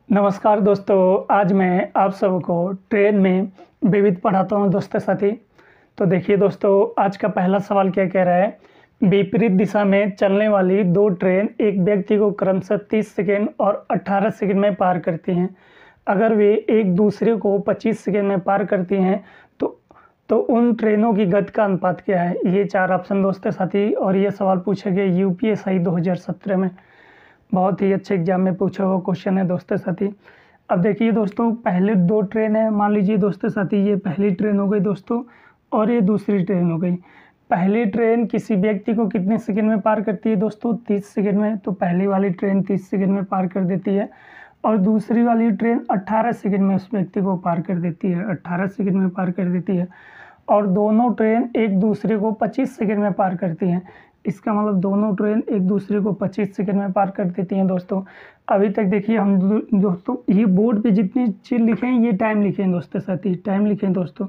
नमस्कार दोस्तों, आज मैं आप सबको ट्रेन में विविध पढ़ाता हूँ दोस्तों साथी। तो देखिए दोस्तों, आज का पहला सवाल क्या कह रहा है। विपरीत दिशा में चलने वाली दो ट्रेन एक व्यक्ति को क्रमशः 30 सेकंड और 18 सेकंड में पार करती हैं। अगर वे एक दूसरे को 25 सेकंड में पार करती हैं तो उन ट्रेनों की गति का अनुपात क्या है। ये 4 ऑप्शन दोस्तों साथी, और ये सवाल पूछा गया यूपीएससी 2017 में। बहुत ही अच्छे एग्जाम में पूछा हुआ क्वेश्चन है दोस्तों साथी। अब देखिए दोस्तों, पहले दो ट्रेन है, मान लीजिए दोस्तों साथी ये पहली ट्रेन हो गई दोस्तों और ये दूसरी ट्रेन हो गई। पहली ट्रेन किसी व्यक्ति को कितने सेकंड में पार करती है दोस्तों? 30 सेकंड में। तो पहली वाली ट्रेन 30 सेकंड में पार कर देती है और दूसरी वाली ट्रेन 18 सेकंड में उस व्यक्ति को पार कर देती है, 18 सेकंड में पार कर देती है। और दोनों ट्रेन एक दूसरे को 25 सेकंड में पार करती हैं। इसका मतलब दोनों ट्रेन एक दूसरे को 25 सेकंड में पार कर देती हैं दोस्तों। अभी तक देखिए हम दोस्तों ये बोर्ड पे जितनी चीज़ लिखे हैं ये टाइम लिखे हैं दोस्तों साथी, टाइम लिखे हैं दोस्तों।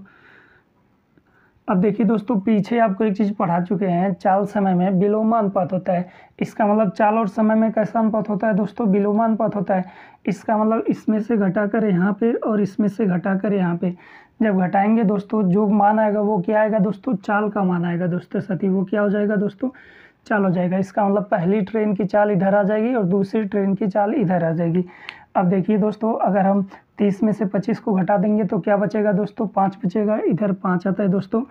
अब देखिए दोस्तों, पीछे आपको एक चीज़ पढ़ा चुके हैं, चाल समय में विलोमानुपात होता है। इसका मतलब चाल और समय में कैसा अनुपात होता है दोस्तों? विलोमानुपात होता है। इसका मतलब इसमें से घटाकर यहाँ पे और इसमें से घटाकर यहाँ पे जब घटाएंगे दोस्तों, जो मान आएगा वो क्या आएगा दोस्तों? चाल का मान आएगा दोस्तों साथी। वो क्या हो जाएगा दोस्तों? चाल हो जाएगा। इसका मतलब पहली ट्रेन की चाल इधर आ जाएगी और दूसरी ट्रेन की चाल इधर आ जाएगी। अब देखिए दोस्तों, अगर हम 30 में से 25 को घटा देंगे तो क्या बचेगा दोस्तों? 5 बचेगा। इधर 5 आता है दोस्तों।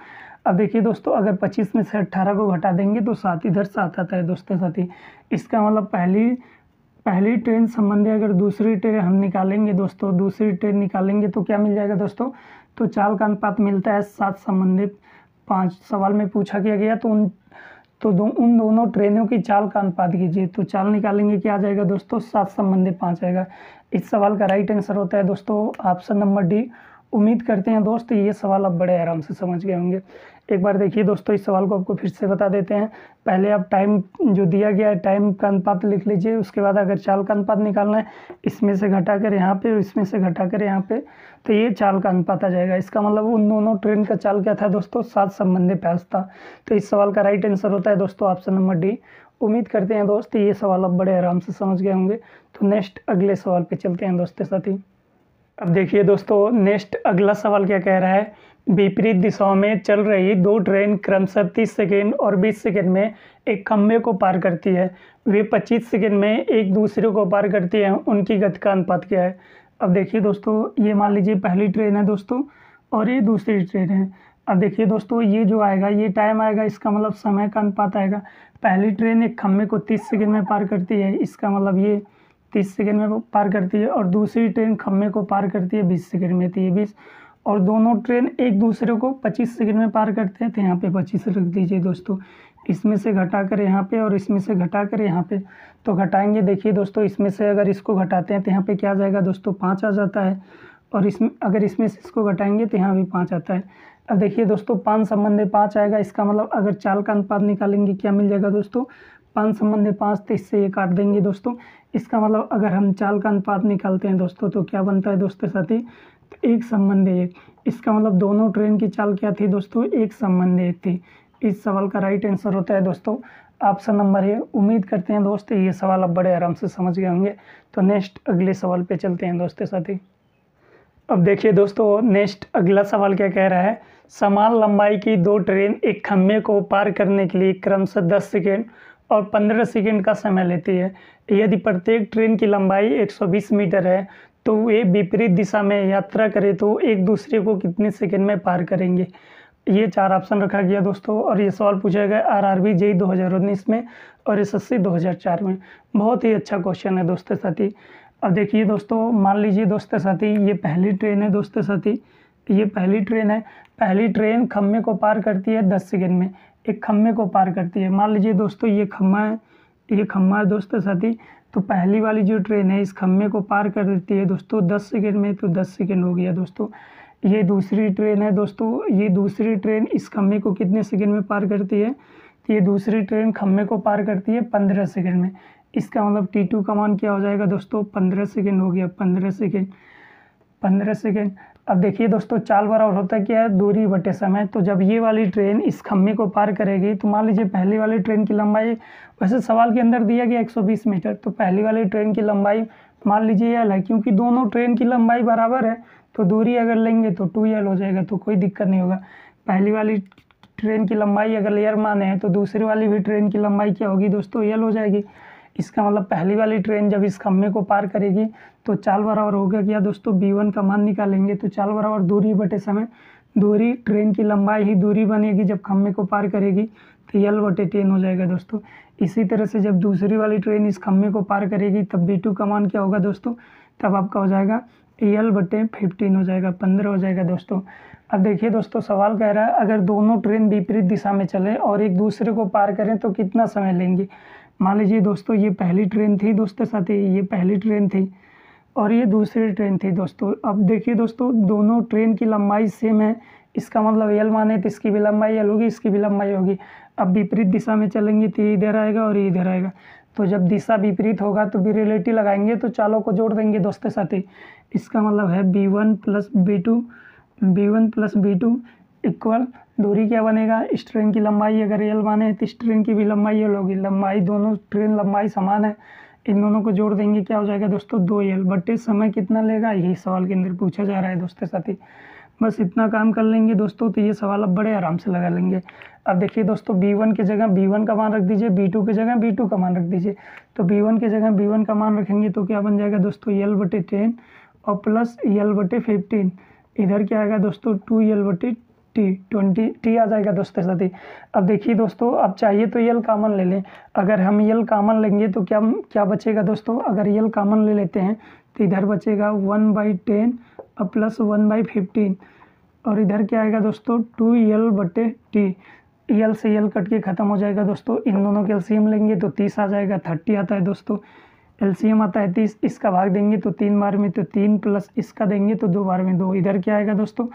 अब देखिए दोस्तों, अगर 25 में से 18 को घटा देंगे तो 7 इधर 7 आता है दोस्तों साथी। इसका मतलब पहली ट्रेन संबंधी अगर दूसरी ट्रेन हम निकालेंगे दोस्तों, दूसरी ट्रेन निकालेंगे तो क्या मिल जाएगा दोस्तों? तो चाल का अनुपात मिलता है 7 संबंधित 5। सवाल में पूछा गया तो उन दोनों ट्रेनों की चाल का अनुपात कीजिए। तो चाल निकालेंगे क्या आ जाएगा दोस्तों? 7 संबंधित 5 आएगा। इस सवाल का राइट आंसर होता है दोस्तों ऑप्शन नंबर डी। उम्मीद करते हैं दोस्त ये सवाल आप बड़े आराम से समझ गए होंगे। एक बार देखिए दोस्तों, इस सवाल को आपको फिर से बता देते हैं। पहले आप टाइम जो दिया गया है टाइम का अनुपात लिख लीजिए। उसके बाद अगर चाल का अनुपात निकालना है, इसमें से घटाकर यहाँ पे और इसमें से घटाकर यहाँ पे, तो ये चाल का अनुपात आ जाएगा। इसका मतलब उन दोनों ट्रेन का चाल क्या था दोस्तों? 7 संबंधित 5 था। तो इस सवाल का राइट आंसर होता है दोस्तों ऑप्शन नंबर डी। उम्मीद करते हैं दोस्त ये सवाल आप बड़े आराम से समझ गए होंगे। तो नेक्स्ट अगले सवाल पे चलते हैं दोस्तों साथी। अब देखिए दोस्तों, नेक्स्ट अगला सवाल क्या कह रहा है। विपरीत दिशाओं में चल रही दो ट्रेन क्रमशः 30 सेकंड और 20 सेकंड में एक खंभे को पार करती है। वे 25 सेकंड में एक दूसरे को पार करती हैं। उनकी गति का अनुपात क्या है? अब देखिए दोस्तों, ये मान लीजिए पहली ट्रेन है दोस्तों और ये दूसरी ट्रेन है। अब देखिए दोस्तों, ये जो आएगा ये टाइम आएगा, इसका मतलब समय का अनुपात आएगा। पहली ट्रेन एक खंभे को 30 सेकंड में पार करती है, इसका मतलब ये 30 सेकंड में पार करती है। और दूसरी ट्रेन खंभे को पार करती है 20 सेकंड में, तो ये 20। और दोनों ट्रेन एक दूसरे को 25 सेकंड में पार करते हैं। तो यहाँ पे 25 रख दीजिए दोस्तों। इसमें से घटाकर यहाँ पे और इसमें से घटाकर यहाँ पे, तो घटाएंगे। देखिए दोस्तों, इसमें से अगर इसको घटाते हैं तो यहाँ पे क्या आ जाएगा दोस्तों? 5 आ जाता है। और इसमें अगर इसमें से इसको घटाएंगे तो यहाँ भी 5 आता है। अब देखिए दोस्तों, 5 संबंधित 5 आएगा। इसका मतलब अगर चाल का अनुपात निकालेंगे क्या मिल जाएगा दोस्तों? 5 संबंधित 5, तो इससे ये काट देंगे दोस्तों। इसका मतलब अगर हम चाल का अनुपात निकालते हैं दोस्तों तो क्या बनता है दोस्तों साथी? तो 1 संबंध 1। इसका मतलब दोनों ट्रेन की चाल क्या थी दोस्तों? 1 संबंध 1 थी। इस सवाल का राइट आंसर होता है दोस्तों ऑप्शन नंबर ए। उम्मीद करते हैं दोस्त ये सवाल आप बड़े आराम से समझ गए होंगे। तो नेक्स्ट अगले सवाल पे चलते हैं दोस्तों साथी। अब देखिए दोस्तों, नेक्स्ट अगला सवाल क्या कह रहा है। समान लंबाई की दो ट्रेन एक खंभे को पार करने के लिए क्रमशः 10 सेकेंड और 15 सेकेंड का समय लेती है। यदि प्रत्येक ट्रेन की लंबाई 120 मीटर है तो वे विपरीत दिशा में यात्रा करें तो एक दूसरे को कितने सेकंड में पार करेंगे। ये 4 ऑप्शन रखा गया दोस्तों, और ये सवाल पूछा गया आरआरबी जेईई 2019 में और एसएससी 2004 में। बहुत ही अच्छा क्वेश्चन है दोस्तों साथी। अब देखिए दोस्तों, मान लीजिए दोस्तों साथी ये पहली ट्रेन है दोस्तों साथी, ये पहली ट्रेन है। पहली ट्रेन खंभे को पार करती है 10 सेकंड में, एक खंभे को पार करती है। मान लीजिए दोस्तों ये खंभा है दोस्तों साथी। तो पहली वाली जो ट्रेन है इस खंभे को पार कर देती है दोस्तों 10 सेकंड में, तो 10 सेकंड हो गया दोस्तों। ये दूसरी ट्रेन है दोस्तों, ये दूसरी ट्रेन इस खंभे को कितने सेकंड में पार करती है? तो ये दूसरी ट्रेन खंभे को पार करती है 15 सेकंड में। इसका मतलब T2 का मान क्या हो जाएगा दोस्तों? 15 सेकंड हो गया, 15 सेकंड। अब देखिए दोस्तों, चाल बराबर होता क्या है? दूरी बटे समय। तो जब ये वाली ट्रेन इस खंभे को पार करेगी तो मान लीजिए पहली वाली ट्रेन की लंबाई, वैसे सवाल के अंदर दिया गया 120 मीटर, तो पहली वाली ट्रेन की लंबाई मान लीजिए यल है, क्योंकि दोनों ट्रेन की लंबाई बराबर है तो दूरी अगर लेंगे तो 2l हो जाएगा, तो कोई दिक्कत नहीं होगा। पहली वाली ट्रेन की लंबाई अगर l माने हैं तो दूसरी वाली भी ट्रेन की लंबाई क्या होगी दोस्तों, l हो जाएगी। इसका मतलब पहली वाली ट्रेन जब इस खम्भे को पार करेगी तो चाल बराबर हो गया क्या दोस्तों, b1 का मान निकालेंगे तो चाल बराबर दूरी बटे समय, दूरी ट्रेन की लंबाई ही दूरी बनेगी जब खम्भे को पार करेगी, तो l बटे 10 हो जाएगा दोस्तों। इसी तरह से जब दूसरी वाली ट्रेन इस खम्भे को पार करेगी तब b2 का मान क्या होगा दोस्तों, तब आपका हो जाएगा l बटे 15 हो जाएगा, 15 हो जाएगा दोस्तों। अब देखिए दोस्तों, सवाल कह रहा है अगर दोनों ट्रेन विपरीत दिशा में चले और एक दूसरे को पार करें तो कितना समय लेंगे। मान लीजिए दोस्तों ये पहली ट्रेन थी दोस्तों साथी, ये पहली ट्रेन थी और ये दूसरी ट्रेन थी दोस्तों। अब देखिए दोस्तों, दोनों ट्रेन की लंबाई सेम है, इसका मतलब l माने तो इसकी भी लंबाई l होगी, इसकी भी लंबाई होगी। अब विपरीत दिशा में चलेंगे तो ये इधर आएगा और ये इधर आएगा, तो जब दिशा विपरीत होगा तो भी रिलेटिव लगाएंगे तो चालों को जोड़ देंगे दोस्तों साथी। इसका मतलब है b1 प्लस b2 इक्वल दूरी क्या बनेगा, इस ट्रेन की लंबाई अगर l माने तो इस ट्रेन की भी लंबाई l होगी, लंबाई दोनों ट्रेन लंबाई समान है, इन दोनों को जोड़ देंगे क्या हो जाएगा दोस्तों 2l बटे समय कितना लेगा, यही सवाल के अंदर पूछा जा रहा है दोस्तों साथी। बस इतना काम कर लेंगे दोस्तों तो ये सवाल अब बड़े आराम से लगा लेंगे। अब देखिए दोस्तों, b1 की जगह b1 का मान रख दीजिए, b2 की जगह b2 का मान रख दीजिए। तो b1 की जगह b1 का मान रखेंगे तो क्या बन जाएगा दोस्तों l बटे 10 और प्लस l बटे 15, इधर क्या आएगा दोस्तों 2l बटे t आ जाएगा दोस्तों साथी। अब देखिए दोस्तों, अब चाहिए तो l कॉमन ले लें, अगर हम l कॉमन लेंगे तो क्या बचेगा दोस्तों, अगर l कॉमन ले लेते हैं तो इधर बचेगा 1/10 और प्लस 1/15 और इधर क्या आएगा दोस्तों 2l बटे t, l से l कट के ख़त्म हो जाएगा दोस्तों। इन दोनों के एलसीएम लेंगे तो 30 आ जाएगा, 30 आता है दोस्तों, एलसीएम आता है 30, इसका भाग देंगे तो 3 बार में तो 3 प्लस इसका देंगे तो 2 बार में 2, इधर क्या आएगा दोस्तों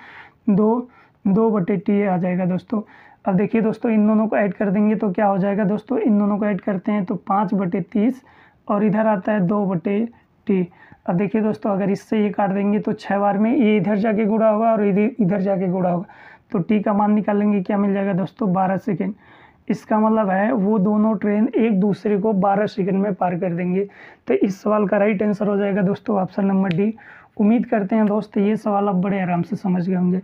2 बटे t आ जाएगा दोस्तों। अब देखिए दोस्तों, इन दोनों को ऐड कर देंगे तो क्या हो जाएगा दोस्तों, इन दोनों को ऐड करते हैं तो 5 बटे 30 और इधर आता है 2 बटे t। अब देखिए दोस्तों, अगर इससे ये काट देंगे तो 6 बार में ये इधर जाके गुणा होगा और इधर जाके गुणा होगा, तो t का मान निकालेंगे क्या मिल जाएगा दोस्तों 12 सेकेंड। इसका मतलब है वो दोनों ट्रेन एक दूसरे को 12 सेकंड में पार कर देंगे। तो इस सवाल का राइट आंसर हो जाएगा दोस्तों ऑप्शन नंबर डी। उम्मीद करते हैं दोस्त ये सवाल आप बड़े आराम से समझ गए होंगे।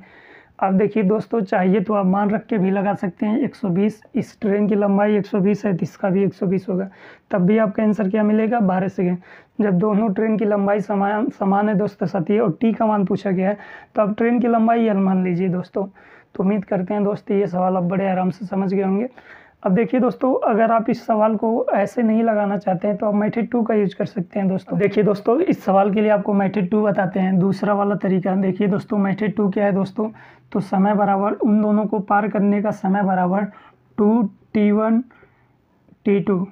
अब देखिए दोस्तों, चाहिए तो आप मान रख के भी लगा सकते हैं 120, इस ट्रेन की लंबाई 120 है तो इसका भी 120 होगा, तब भी आपका आंसर क्या मिलेगा 12 सेकेंड। जब दोनों ट्रेन की लंबाई समान है दोस्तों साथी और टी का मान पूछा गया है तो अब ट्रेन की लंबाई l मान लीजिए दोस्तों। तो उम्मीद करते हैं दोस्तों ये सवाल आप बड़े आराम से समझ गए होंगे। अब देखिए दोस्तों, अगर आप इस सवाल को ऐसे नहीं लगाना चाहते हैं तो आप मेथड 2 का यूज कर सकते हैं दोस्तों। देखिए दोस्तों, इस सवाल के लिए आपको मेथड 2 बताते हैं, दूसरा वाला तरीका। देखिए दोस्तों, मेथड 2 क्या है दोस्तों, तो समय बराबर उन दोनों को पार करने का समय बराबर 2t1 t2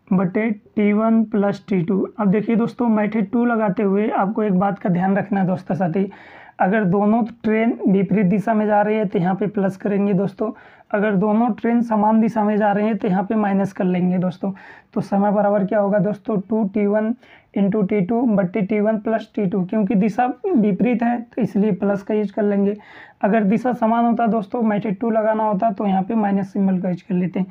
बटे t1 प्लस t2। अब देखिए दोस्तों, मेथड 2 लगाते हुए आपको एक बात का ध्यान रखना है दोस्तों साथी, अगर दोनों ट्रेन विपरीत दिशा में जा रही है तो यहाँ पे प्लस करेंगे दोस्तों, अगर दोनों ट्रेन समान दिशा में जा रहे हैं तो यहाँ पे माइनस कर लेंगे दोस्तों। तो समय बराबर क्या होगा दोस्तों 2t1 इंटू t2 बट्टे t1 प्लस t2, क्योंकि दिशा विपरीत है तो इसलिए प्लस का यूज कर लेंगे। अगर दिशा समान होता दोस्तों, मेथड 2 लगाना होता तो यहाँ पे माइनस सिंबल का यूज कर लेते हैं।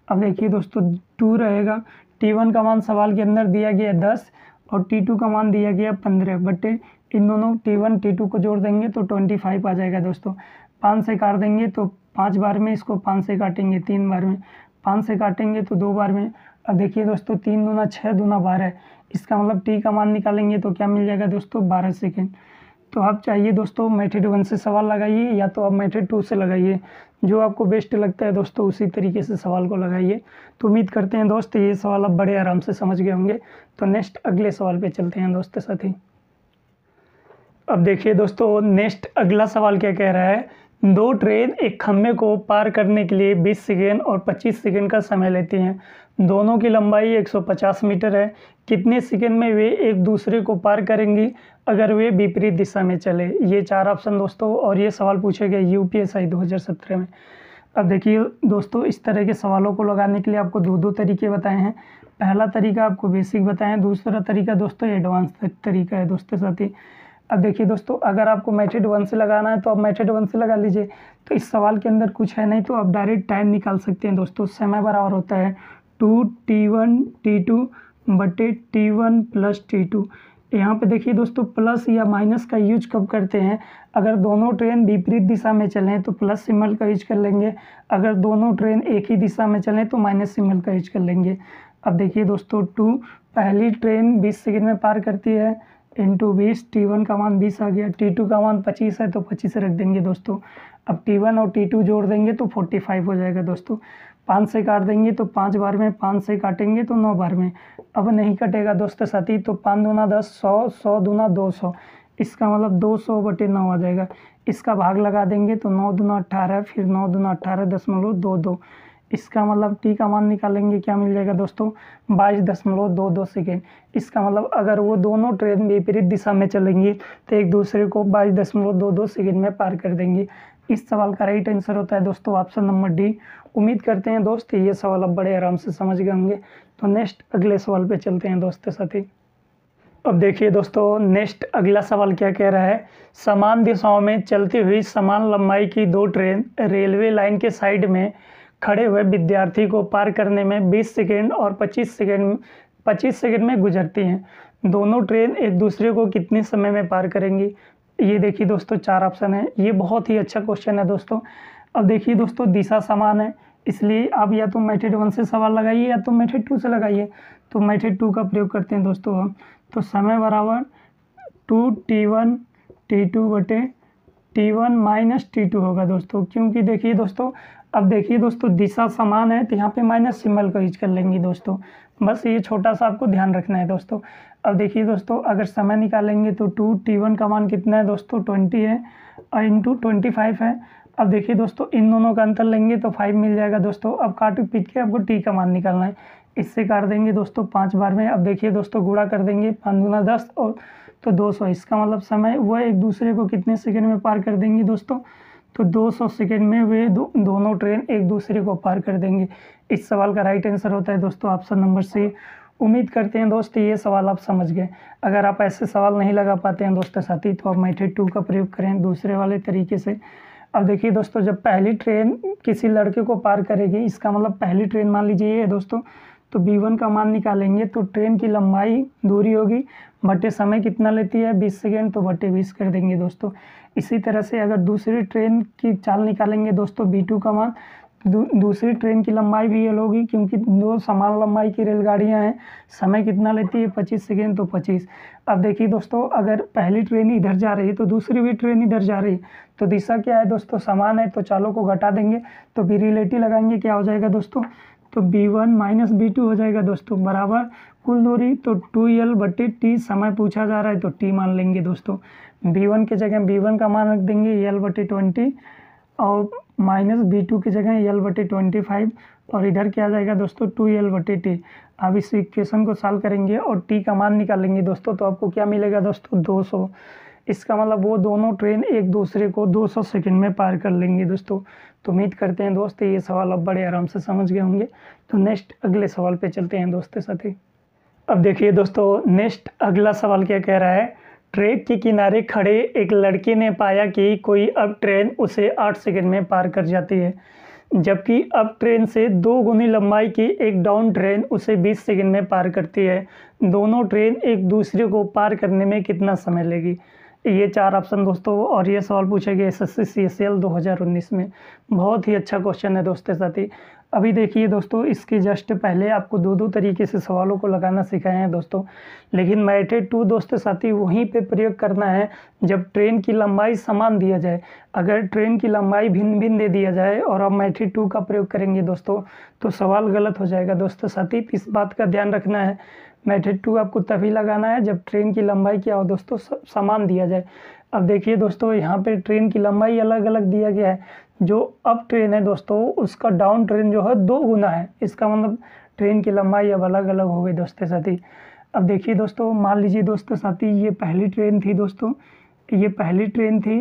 अब देखिए दोस्तों, 2 रहेगा, t1 का मान सवाल के अंदर दिया गया 10 और t2 का मान दिया गया 15 बट्टे इन दोनों t1 t2 को जोड़ देंगे तो 25 आ जाएगा दोस्तों। 5 से काट देंगे तो 5 बार में, इसको 5 से काटेंगे 3 बार में, 5 से काटेंगे तो 2 बार में। अब देखिए दोस्तों, 3 दूना 6 दूना 12, इसका मतलब t का मान निकालेंगे तो क्या मिल जाएगा दोस्तों 12 सेकेंड। तो आप चाहिए दोस्तों मेथड 1 से सवाल लगाइए या तो आप मेथड 2 से लगाइए, जो आपको बेस्ट लगता है दोस्तों उसी तरीके से सवाल को लगाइए। तो उम्मीद करते हैं दोस्त ये सवाल आप बड़े आराम से समझ गए होंगे। तो नेक्स्ट अगले सवाल पे चलते हैं दोस्तों साथी। अब देखिए दोस्तों, नेक्स्ट अगला सवाल क्या कह रहा है, 2 ट्रेन एक खम्भे को पार करने के लिए 20 सेकेंड और 25 सेकेंड का समय लेती हैं, दोनों की लंबाई 150 मीटर है, कितने सेकेंड में वे एक दूसरे को पार करेंगी अगर वे विपरीत दिशा में चले। ये 4 ऑप्शन दोस्तों, और ये सवाल पूछे गए यूपीएससी 2017 में। अब देखिए दोस्तों, इस तरह के सवालों को लगाने के लिए आपको 2 तरीके बताए हैं। पहला तरीका आपको बेसिक बताएं, दूसरा तरीका दोस्तों एडवांस तरीका है दोस्तों साथी। अब देखिए दोस्तों, अगर आपको मेथड 1 से लगाना है तो आप मेथड 1 से लगा लीजिए। तो इस सवाल के अंदर कुछ है नहीं तो आप डायरेक्ट टाइम निकाल सकते हैं दोस्तों। समय बराबर होता है 2t1 t2 बटे t1 प्लस t2। यहाँ पे देखिए दोस्तों प्लस या माइनस का यूज कब करते हैं, अगर दोनों ट्रेन विपरीत दिशा में चलें तो प्लस सिंबल का यूज कर लेंगे, अगर दोनों ट्रेन एक ही दिशा में चलें तो माइनस सिंबल का यूज कर लेंगे। अब देखिए दोस्तों 2 पहली ट्रेन 20 सेकंड में पार करती है इंटू 20, T1 का मान 20 आ गया, T2 का मान 25 है तो 25 रख देंगे दोस्तों। अब T1 और T2 जोड़ देंगे तो 45 हो जाएगा दोस्तों। 5 से काट देंगे तो 5 बार में, 5 से काटेंगे तो 9 बार में। अब नहीं कटेगा दोस्तों साथी, तो 5 दूना 10, 100, 100 दूना 200, इसका मतलब 200/9 आ जाएगा। इसका भाग लगा देंगे तो 9 दूना 18, फिर 9 दूना 18.22, इसका मतलब टी का मान निकालेंगे, क्या मिल जाएगा दोस्तों 22.22 सेकेंड। इसका मतलब अगर वो दोनों ट्रेन विपरीत दिशा में चलेंगी तो एक दूसरे को 22.22 सेकेंड में पार कर देंगी। इस सवाल का राइट आंसर होता है दोस्तों ऑप्शन नंबर डी। उम्मीद करते हैं दोस्त ये सवाल आप बड़े आराम से समझ गए होंगे। तो नेक्स्ट अगले सवाल पे चलते हैं दोस्तों साथी। अब देखिए दोस्तों नेक्स्ट अगला सवाल क्या कह रहा है, समान दिशाओं में चलती हुई समान लंबाई की 2 ट्रेन रेलवे लाइन के साइड में खड़े हुए विद्यार्थी को पार करने में 20 सेकेंड और 25 सेकेंड में गुजरती हैं। दोनों ट्रेन एक दूसरे को कितने समय में पार करेंगी। ये देखिए दोस्तों 4 ऑप्शन है, ये बहुत ही अच्छा क्वेश्चन है दोस्तों। अब देखिए दोस्तों दिशा समान है, इसलिए आप या तो मेथड 1 से सवाल लगाइए या तो मेथड 2 से लगाइए। तो मेथड 2 का प्रयोग करते हैं दोस्तों हम। तो समय बराबर 2T1 T2/T1 माइनस T2 होगा दोस्तों, क्योंकि देखिए दोस्तों अब देखिए दोस्तों दिशा समान है तो यहाँ पे माइनस सिंबल का यूज कर लेंगे दोस्तों, बस ये छोटा सा आपको ध्यान रखना है दोस्तों। अब देखिए दोस्तों अगर समय निकालेंगे तो 2T1 का मान कितना है दोस्तों 20 है और इंटू 25 है। अब देखिए दोस्तों इन दोनों का अंतर लेंगे तो 5 मिल जाएगा दोस्तों। अब काट पीट के आपको टी का मान निकालना है, इससे काट देंगे दोस्तों 5 बार में। अब देखिए दोस्तों गुणा कर देंगे 5 दूना 10 और तो 200, इसका मतलब समय वह एक दूसरे को कितने सेकंड में पार कर देंगी दोस्तों, तो 200 सेकंड में वे दोनों ट्रेन एक दूसरे को पार कर देंगे। इस सवाल का राइट आंसर होता है दोस्तों ऑप्शन नंबर सी। उम्मीद करते हैं दोस्त ये सवाल आप समझ गए। अगर आप ऐसे सवाल नहीं लगा पाते हैं दोस्तों साथी तो आप मेथड 2 का प्रयोग करें दूसरे वाले तरीके से। अब देखिए दोस्तों जब पहली ट्रेन किसी लड़के को पार करेगी, इसका मतलब पहली ट्रेन मान लीजिए ये दोस्तों, तो B1 का मान निकालेंगे तो ट्रेन की लंबाई दूरी होगी बटे समय कितना लेती है 20 सेकेंड, तो बटे 20 कर देंगे दोस्तों। इसी तरह से अगर दूसरी ट्रेन की चाल निकालेंगे दोस्तों B2 का मान, दूसरी ट्रेन की लंबाई भी ये होगी क्योंकि 2 समान लंबाई की रेलगाड़ियां हैं, समय कितना लेती है 25 सेकेंड, तो 25। अब देखिए दोस्तों अगर पहली ट्रेन इधर जा रही है तो दूसरी भी ट्रेन इधर जा रही है, तो दिशा क्या है दोस्तों समान है, तो चालों को घटा देंगे तो भी रिलेटिव लगाएंगे, क्या हो जाएगा दोस्तों, तो B1 माइनस B2 हो जाएगा दोस्तों बराबर कुल दूरी तो 2L/T। समय पूछा जा रहा है तो T मान लेंगे दोस्तों। B1 की जगह B1 का मान रख देंगे L/20 और माइनस B2 की जगह L/25 और इधर क्या आ जाएगा दोस्तों 2L/T। अब इस इक्वेशन को सॉल्व करेंगे और T का मान निकालेंगे दोस्तों, तो आपको क्या मिलेगा दोस्तों 200। इसका मतलब वो दोनों ट्रेन एक दूसरे को 200 सेकंड में पार कर लेंगे दोस्तों। तो उम्मीद करते हैं दोस्त ये सवाल आप बड़े आराम से समझ गए होंगे। तो नेक्स्ट अगले सवाल पे चलते हैं दोस्तों साथी। अब देखिए दोस्तों नेक्स्ट अगला सवाल क्या कह रहा है, ट्रैक के किनारे खड़े एक लड़के ने पाया कि कोई अब ट्रेन उसे 8 सेकंड में पार कर जाती है, जबकि अब ट्रेन से 2 गुनी लंबाई की एक डाउन ट्रेन उसे 20 सेकंड में पार करती है। दोनों ट्रेन एक दूसरे को पार करने में कितना समय लेगी। ये 4 ऑप्शन दोस्तों, और ये सवाल पूछा गया SSC CCL 2019 में। बहुत ही अच्छा क्वेश्चन है दोस्तों साथी। अभी देखिए दोस्तों इसके जस्ट पहले आपको 2 तरीके से सवालों को लगाना सिखाए हैं दोस्तों, लेकिन मेथड 2 दोस्तों साथी वहीं पे प्रयोग करना है जब ट्रेन की लंबाई समान दिया जाए। अगर ट्रेन की लंबाई भिन्न भिन्न दे दिया जाए और आप मेथड 2 का प्रयोग करेंगे दोस्तों तो सवाल गलत हो जाएगा दोस्तों साथी। इस बात का ध्यान रखना है, मेथड 2 आपको तभी लगाना है जब ट्रेन की लंबाई क्या हो दोस्तों समान दिया जाए। अब देखिए दोस्तों यहाँ पे ट्रेन की लंबाई अलग अलग दिया गया है, जो अप ट्रेन है दोस्तों उसका डाउन ट्रेन जो है 2 गुना है, इसका मतलब ट्रेन की लंबाई अब अलग अलग हो गई दोस्तों साथी। अब देखिए दोस्तों मान लीजिए दोस्तों साथी ये पहली ट्रेन थी दोस्तों, ये पहली ट्रेन थी,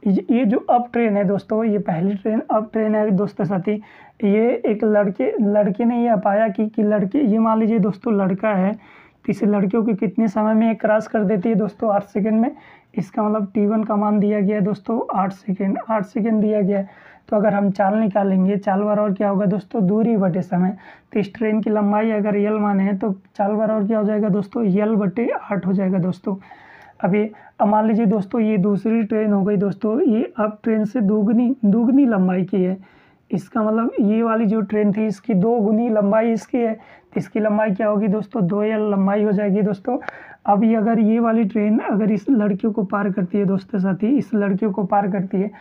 ये जो अप ट्रेन है दोस्तों ये पहली ट्रेन अप ट्रेन है दोस्तों साथी। ये एक लड़के ने ये पाया कि लड़के, ये मान लीजिए दोस्तों लड़का है, तो इस लड़कियों की कितने समय में क्रॉस कर देती है दोस्तों? 8 सेकंड में। इसका मतलब T1 का मान दिया गया है दोस्तों 8 सेकंड, 8 सेकंड दिया गया है। तो अगर हम चाल निकालेंगे, चाल बराबर क्या होगा दोस्तों? दूरी बटे समय। तो इस ट्रेन की लंबाई अगर यल माने हैं तो चाल बराबर क्या हो जाएगा दोस्तों? यल बटे 8 हो जाएगा दोस्तों। अब मान लीजिए दोस्तों ये दूसरी ट्रेन हो गई दोस्तों, ये अब ट्रेन से दुगनी लंबाई की है। इसका मतलब ये वाली जो ट्रेन थी इसकी 2 गुनी लंबाई इसकी है। तो इसकी लंबाई क्या होगी दोस्तों? 2L लंबाई हो जाएगी दोस्तों। अब ये अगर ये वाली ट्रेन अगर इस लड़कियों को पार करती है दोस्तों साथी, इस लड़कियों को पार करती है,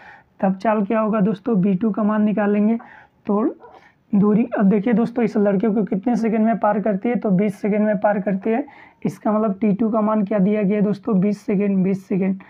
तब चाल क्या होगा दोस्तों? B2 का मान निकालेंगे तो दूरी। अब देखिए दोस्तों इस लड़कियों को कितने सेकंड में पार करती है? तो 20 सेकंड में पार करती है। इसका मतलब T2 का मान क्या दिया गया है दोस्तों? 20 सेकंड, 20 सेकंड।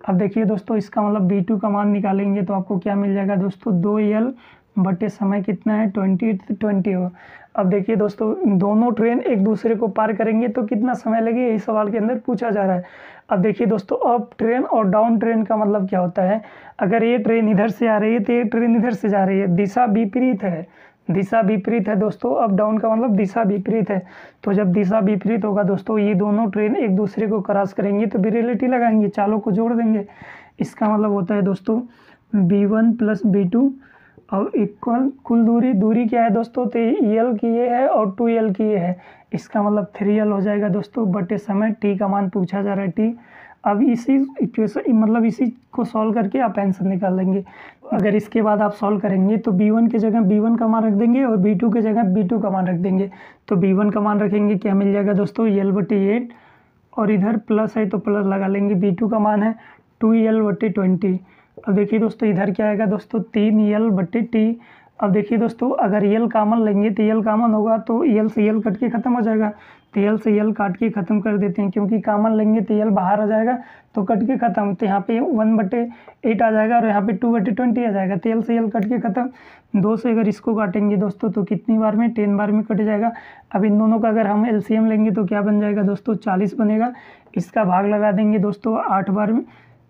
अब देखिए दोस्तों इसका मतलब B2 का मान निकालेंगे तो आपको क्या मिल जाएगा दोस्तों? 2L बटे समय कितना है? 20 हो। अब देखिए दोस्तों दोनों ट्रेन एक दूसरे को पार करेंगे तो कितना समय लगेगा, यही सवाल के अंदर पूछा जा रहा है। अब देखिए दोस्तों अप ट्रेन और डाउन ट्रेन का मतलब क्या होता है? अगर ये ट्रेन इधर से आ रही है तो ये ट्रेन इधर से जा रही है, दिशा विपरीत है। दिशा विपरीत है दोस्तों, अप डाउन का मतलब दिशा विपरीत है। तो जब दिशा विपरीत होगा दोस्तों, ये दोनों ट्रेन एक दूसरे को क्रॉस करेंगी तो रिलेटिव लगाएंगे, चालों को जोड़ देंगे। इसका मतलब होता है दोस्तों B1 प्लस B2 और इक्वल कुल दूरी क्या है दोस्तों? तो L की ये है और 2L की ये है। इसका मतलब 3L हो जाएगा दोस्तों बटे समय। T का मान पूछा जा रहा है T। अब इसी इक्वेशन मतलब इसी को सॉल्व करके आप आंसर निकाल लेंगे। अगर इसके बाद आप सॉल्व करेंगे तो B1 की जगह B1 का मान रख देंगे और B2 की जगह B2 का मान रख देंगे। तो B1 का मान रखेंगे, क्या मिल जाएगा दोस्तों? L बटे 8 और इधर प्लस है तो प्लस लगा लेंगे। B2 का मान है 2L बटे 20। अब देखिए दोस्तों इधर क्या आएगा दोस्तों? 3L बटे T। अब देखिए दोस्तों अगर L कॉमन लेंगे तो L कॉमन होगा तो L से L कट के ख़त्म हो जाएगा। तो L से L काट के ख़त्म कर देते हैं, क्योंकि कॉमन लेंगे तो L बाहर आ जाएगा तो कट के ख़त्म। तो यहाँ पे 1/8 आ जाएगा और यहाँ पे 2/20 आ जाएगा। तो L से L कट के ख़त्म। 2 से अगर इसको काटेंगे दोस्तों तो कितनी बार में? 10 बार में कट जाएगा। अब इन दोनों का अगर हम LCM लेंगे तो क्या बन जाएगा दोस्तों? 40 बनेगा। इसका भाग लगा देंगे दोस्तों 8 बार में,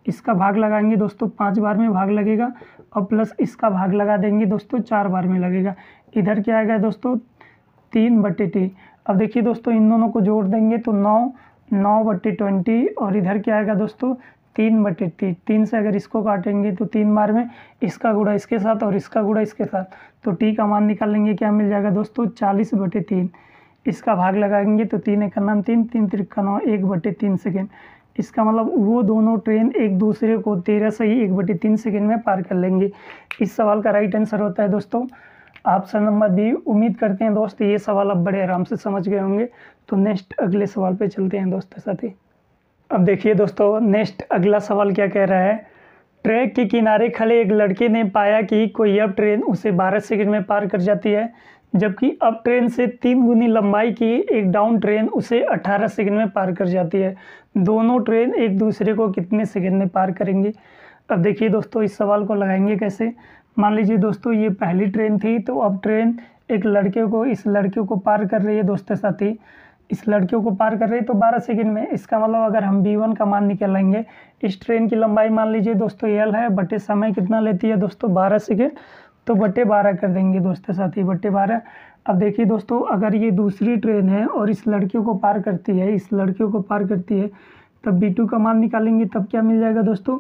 इसका भाग लगाएंगे दोस्तों 5 बार में भाग लगेगा और प्लस इसका भाग लगा देंगे दोस्तों 4 बार में लगेगा। इधर क्या आएगा दोस्तों? 3/T। अब देखिए दोस्तों इन दोनों को जोड़ देंगे तो 9/20 और इधर क्या आएगा दोस्तों? 3/T। 3 से अगर इसको काटेंगे तो 3 बार में, इसका गुणा इसके साथ और इसका गुणा इसके साथ, तो T का मान निकाल लेंगे, क्या मिल जाएगा दोस्तों? 40/3। इसका भाग लगाएंगे तो 3 1 9 3 3 3 9 1/3 सेकेंड। इसका मतलब वो दोनों ट्रेन एक दूसरे को 13 से ही 1/3 सेकेंड में पार कर लेंगे। इस सवाल का राइट आंसर होता है दोस्तों ऑप्शन नंबर बी। उम्मीद करते हैं दोस्त ये सवाल आप बड़े आराम से समझ गए होंगे। तो नेक्स्ट अगले सवाल पे चलते हैं दोस्तों साथी। अब देखिए दोस्तों नेक्स्ट अगला सवाल क्या कह रहा है? ट्रैक के किनारे खड़े एक लड़के ने पाया कि कोई अब ट्रेन उसे 12 सेकंड में पार कर जाती है, जबकि अप ट्रेन से 3 गुनी लंबाई की एक डाउन ट्रेन उसे 18 सेकंड में पार कर जाती है। दोनों ट्रेन एक दूसरे को कितने सेकंड में पार करेंगी? अब देखिए दोस्तों इस सवाल को लगाएंगे कैसे। मान लीजिए दोस्तों ये पहली ट्रेन थी, तो अब ट्रेन एक लड़के को इस लड़कियों को पार कर रही है दोस्तों साथी, इस लड़कियों को पार कर रही है तो 12 सेकंड में। इसका मतलब अगर हम B1 का मान निकालेंगे, इस ट्रेन की लंबाई मान लीजिए दोस्तों L है, बटे समय कितना लेती है दोस्तों? 12 सेकंड, तो बटे 12 कर देंगे दोस्तों साथी, बटे 12। अब देखिए दोस्तों अगर ये दूसरी ट्रेन है और इस लड़कियों को पार करती है, इस लड़कियों को पार करती है, तब B2 का मान निकालेंगे तब क्या मिल जाएगा दोस्तों?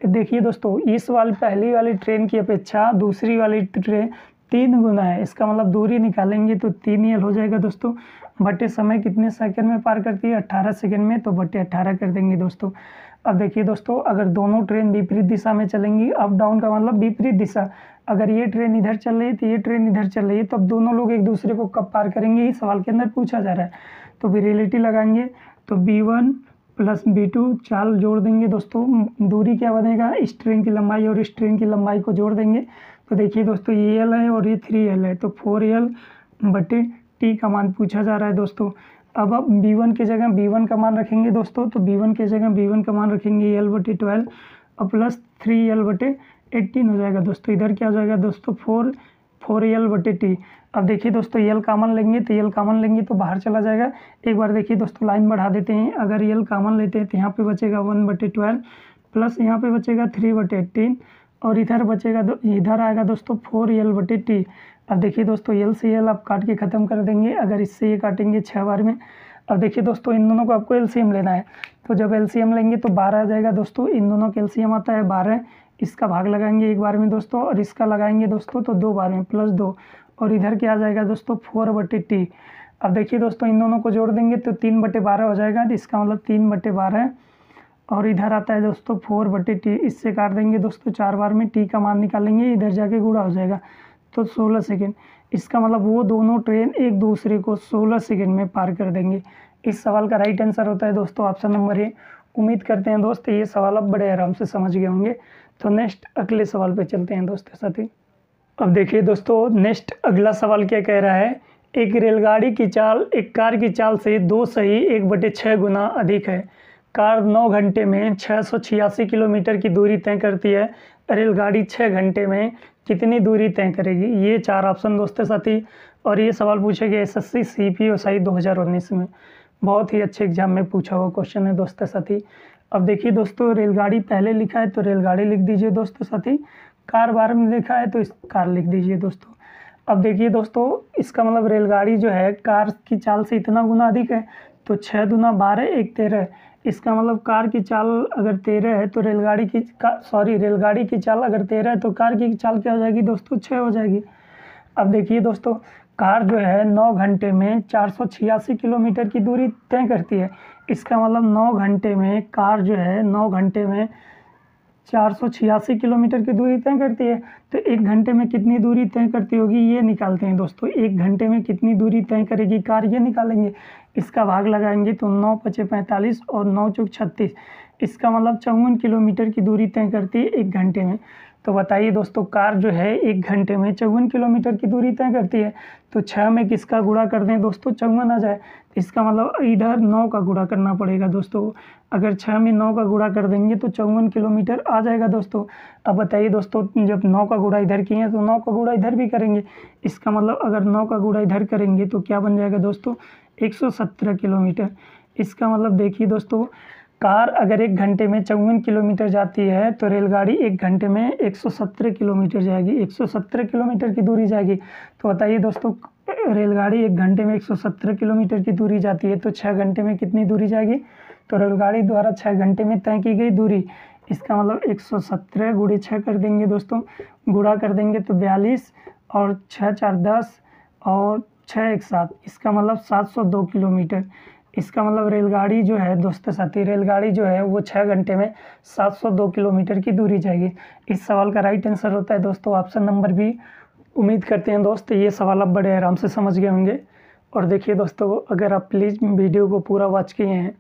देखिए दोस्तों इस वाली पहली वाली ट्रेन की अपेक्षा दूसरी वाली ट्रेन 3 गुना है। इसका मतलब दूरी निकालेंगे तो 3L हो जाएगा दोस्तों, बटे समय कितने सेकंड में पार करती है? 18 सेकंड में, तो बटे 18 कर देंगे दोस्तों। अब देखिए दोस्तों अगर दोनों ट्रेन विपरीत दिशा में चलेंगी, अप डाउन का मतलब विपरीत दिशा, अगर ये ट्रेन इधर चल रही है तो ये ट्रेन इधर चल रही है, तब दोनों लोग एक दूसरे को कब पार करेंगे, ये सवाल के अंदर पूछा जा रहा है। तो रिलेटिव लगाएंगे तो B1 प्लस B2 चाल जोड़ देंगे दोस्तों, दूरी क्या बनेगा? इस ट्रेन की लंबाई और इस ट्रेन की लंबाई को जोड़ देंगे तो देखिए दोस्तों ये L है और ये 3L है, तो 4L बटे T का मान पूछा जा रहा है दोस्तों। अब B1 की जगह B1 का मान रखेंगे दोस्तों, तो B1 की जगह B1 का मान रखेंगे L बटे 12 और प्लस 3L बटे 18 हो जाएगा दोस्तों। इधर क्या हो जाएगा दोस्तों? 4L बटे T। अब देखिए दोस्तों L कॉमन लेंगे तो L कॉमन लेंगे तो बाहर चला जाएगा। एक बार देखिए दोस्तों लाइन बढ़ा देते हैं, अगर L कॉमन लेते हैं तो यहाँ पे बचेगा 1/12 प्लस यहाँ पे बचेगा 3/18 और इधर बचेगा इधर आएगा दोस्तों 4L बटे T। अब देखिए दोस्तों L से L आप काट के ख़त्म कर देंगे, अगर इससे ये काटेंगे 6 बार में, अब देखिए दोस्तों, इन दोनों को आपको एलसीएम लेना है। तो जब एलसीएम लेंगे तो 12 आ जाएगा दोस्तों। इन दोनों का एलसीएम आता है 12, इसका भाग लगाएंगे एक बार में दोस्तों, और इसका लगाएंगे दोस्तों तो 2 बार में +2, और इधर क्या आ जाएगा दोस्तों 4/t। अब देखिए दोस्तों, इन दोनों को जोड़ देंगे तो 3/12 हो जाएगा, तो इसका मतलब 3/12, और इधर आता है दोस्तों 4/t। इससे काट देंगे दोस्तों 4 बार में, t का मान निकालेंगे, इधर जाके गुणा हो जाएगा तो 16 सेकेंड। इसका मतलब वो दोनों ट्रेन एक दूसरे को 16 सेकेंड में पार कर देंगे। इस सवाल का राइट आंसर होता है दोस्तों ऑप्शन नंबर ए। उम्मीद करते हैं दोस्त ये सवाल आप बड़े आराम से समझ गए होंगे। तो नेक्स्ट अगले सवाल पे चलते हैं दोस्तों साथी। अब देखिए दोस्तों, नेक्स्ट अगला सवाल क्या कह रहा है, एक रेलगाड़ी की चाल एक कार की चाल से 2 सही 1/6 गुना अधिक है। कार 9 घंटे में 686 किलोमीटर की दूरी तय करती है, रेलगाड़ी 6 घंटे में कितनी दूरी तय करेगी। ये 4 ऑप्शन दोस्तों साथी, और ये सवाल पूछे गए SSC CPSI 2019 में। बहुत ही अच्छे एग्जाम में पूछा हुआ क्वेश्चन है दोस्तों साथी। अब देखिए दोस्तों, रेलगाड़ी पहले लिखा है तो रेलगाड़ी लिख दीजिए दोस्तों साथी, कार बार में लिखा है तो इस कार लिख दीजिए दोस्तों। अब देखिए दोस्तों, इसका मतलब रेलगाड़ी जो है कार की चाल से इतना गुना अधिक है, तो 6 दूना 12 1 13। इसका मतलब कार की चाल अगर 13 है तो रेलगाड़ी की चाल अगर 13 है तो कार की चाल क्या हो जाएगी दोस्तों 6 हो जाएगी। अब देखिए दोस्तों, कार जो है 9 घंटे में 486 किलोमीटर की दूरी तय करती है। इसका मतलब 9 घंटे में कार जो है 9 घंटे में 486 किलोमीटर की दूरी तय करती है। तो 1 घंटे में कितनी दूरी तय करती होगी ये निकालते हैं दोस्तों। 1 घंटे में कितनी दूरी तय करेगी कार ये निकालेंगे। इसका भाग लगाएंगे तो 9 × 5 = 45 और 9 × 36। इसका मतलब 54 किलोमीटर की दूरी तय करती है 1 घंटे में। तो बताइए दोस्तों, कार जो है 1 घंटे में 54 किलोमीटर की दूरी तय करती है। तो 6 में किसका गुणा कर दें दोस्तों 54 आ जाए। इसका मतलब इधर 9 का गुणा करना पड़ेगा दोस्तों। अगर 6 में 9 का गुणा कर देंगे तो 54 किलोमीटर आ जाएगा दोस्तों। अब बताइए दोस्तों, जब 9 का गुणा इधर किए हैं तो 9 का गुणा इधर भी करेंगे। इसका मतलब अगर 9 का गुणा इधर करेंगे तो क्या बन जाएगा दोस्तों 117 किलोमीटर। इसका मतलब देखिए दोस्तों, कार अगर 1 घंटे में 54 किलोमीटर जाती है तो रेलगाड़ी 1 घंटे में 117 किलोमीटर जाएगी, 117 किलोमीटर की दूरी जाएगी। तो बताइए दोस्तों, रेलगाड़ी 1 घंटे में 117 किलोमीटर की दूरी जाती है तो 6 घंटे में कितनी दूरी जाएगी। तो रेलगाड़ी द्वारा 6 घंटे में तय की गई दूरी, इसका मतलब 117 × 6 कर देंगे दोस्तों, गुणा कर देंगे तो 42, और 6 × 4 = 10, और 6 × 1 = 7। इसका मतलब 702 किलोमीटर। इसका मतलब रेलगाड़ी जो है दोस्तों साथी, रेलगाड़ी जो है वो 6 घंटे में 702 किलोमीटर की दूरी जाएगी। इस सवाल का राइट आंसर होता है दोस्तों ऑप्शन नंबर बी। उम्मीद करते हैं दोस्त ये सवाल आप बड़े आराम से समझ गए होंगे। और देखिए दोस्तों, अगर आप प्लीज़ वीडियो को पूरा वॉच किए हैं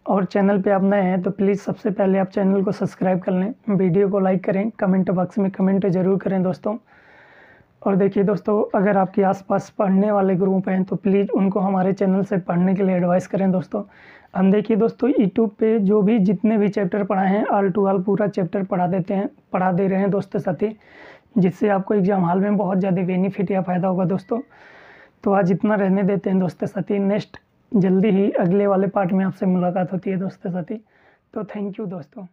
और चैनल पे आप नए हैं तो प्लीज़ सबसे पहले आप चैनल को सब्सक्राइब कर लें, वीडियो को लाइक करें, कमेंट बॉक्स में कमेंट ज़रूर करें दोस्तों। और देखिए दोस्तों, अगर आपके आसपास पढ़ने वाले ग्रुप हैं तो प्लीज़ उनको हमारे चैनल से पढ़ने के लिए एडवाइस करें दोस्तों। हम देखिए दोस्तों, यूट्यूब पे जो भी जितने भी चैप्टर पढ़ाए हैं ऑल टू ऑल पूरा चैप्टर पढ़ा दे रहे हैं दोस्तों साथी, जिससे आपको एग्जाम हॉल में बहुत ज़्यादा बेनिफिट या फ़ायदा होगा दोस्तों। तो आज इतना रहने देते हैं दोस्तों साथी, नेक्स्ट जल्दी ही अगले वाले पार्ट में आपसे मुलाकात होती है दोस्तों साथी। तो थैंक यू दोस्तों।